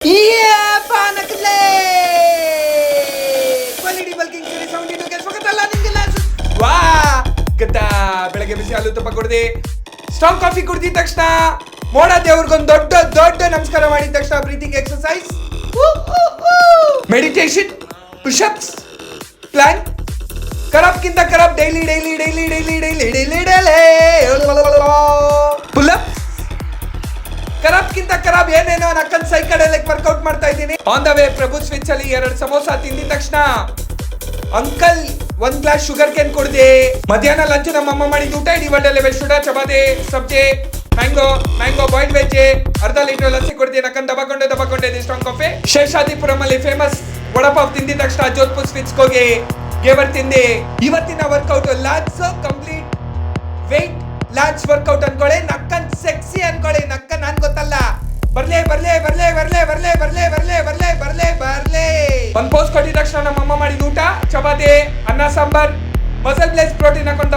ಪಾನಕಲೆ quality bulking series 72 ಗೆ ಸ್ವಾಗತ. ಅಲ್ಲ ನಿಮಗೆಲ್ಲ ವಾ ಗದ್ದ ಬೆಳಗ್ಗೆ ಬಿಸಿ ಹಾಲು ತುಪ್ಪ ಕುಡ್ದಿ ಸ್ಟ್ರಾಂಗ್ ಕಾಫಿ ಕುಡ್ದಿದ ತಕ್ಷಣ ಮೋಡ ದೇವ್ರಿಗೊಂದು ದೊಡ್ಡ ದೊಡ್ಡ ನಮಸ್ಕಾರ ಮಾಡಿದ ತಕ್ಷಣ breathing exercise, meditation, pushups, plank, ಕರಪ್ಗಿಂತ ಕರಪ್ daily daily daily daily daily daily daily full ಕರಪ್ಗಿಂತ ಕರಾಬ್ ಏನೇನೋ ನಕ್ಕನ್ ಸೈಕಲ್ ವರ್ಕೌಟ್ ಮಾಡ್ತಾ ಇದ್ದೀನಿ. On the way Prabhu switch ಅಲ್ಲಿ 2 ಸಮೋಸ ತಿಂದಿದ ತಕ್ಷಣ ಅಂಕಲ್ 1 ಗ್ಲಾಸ್ ಶುಗರ್ ಕೇನ್ ಕೊಡ್ದೆ. ಮಧ್ಯಾಹ್ನ ಲಂಚ್ ನಮ್ಮ ಅಮ್ಮ ಮಾಡಿದ ಊಟ ಇಡೀ ಬಡ್ಡೆಲೆ ವೆಜ್ಟುಡ ಚಪಾತಿ ಸಬ್ಜಿ ಮ್ಯಾಂಗೋ ಬಾಯ್ಲ್ಡ್ ವೆಜ್ ಅರ್ಧ ಲೀಟರ್ ಲಸ್ಸಿ ಕೊಡ್ದೆ. ನಕ್ಕನ್ ದಬಕೊಂಡೆ ಸ್ಟ್ರಾಂಗ್ ಕಾಫಿ. ಶೇಷಾದಿಪುರಂ ಅಲ್ಲಿ ಫೇಮಸ್ ವಡಪಾವ್ ತಿಂದಿದ ತಕ್ಷಣ ಜೋಧ್ಪುರ್ ಸ್ವಿಚ್ ಹೋಗಿ ಗೇವರ್ ತಿಂದೆ. ಇವತ್ತಿನ workout lats complete weight launch workout ಅನ್ಕೊಳ್ಳಿ. ನಕ್ಕನ್ ಸೆಕ್ಸಿ ಅನ್ಕೊಳ್ಳಿ. ನಕ್ಕನ್ ನಾನ್ ಗೊತ್ತಲ್ಲ. ಬರ್ಲೇ ಒಂದ್ ಪೋಸ್ಟ್ ಕೊಟ್ಟಿದ ತಕ್ಷಣ ನಮ್ಮ ಅಮ್ಮ ಮಾಡಿದ ಊಟ ಚಪಾತಿ ಅನ್ನ ಸಾಂಬಾರ್ ಮಸಲ್ ಪ್ಲೇಸ್ ಪ್ರೋಟೀನ್ ಹಾಕೊಂಡು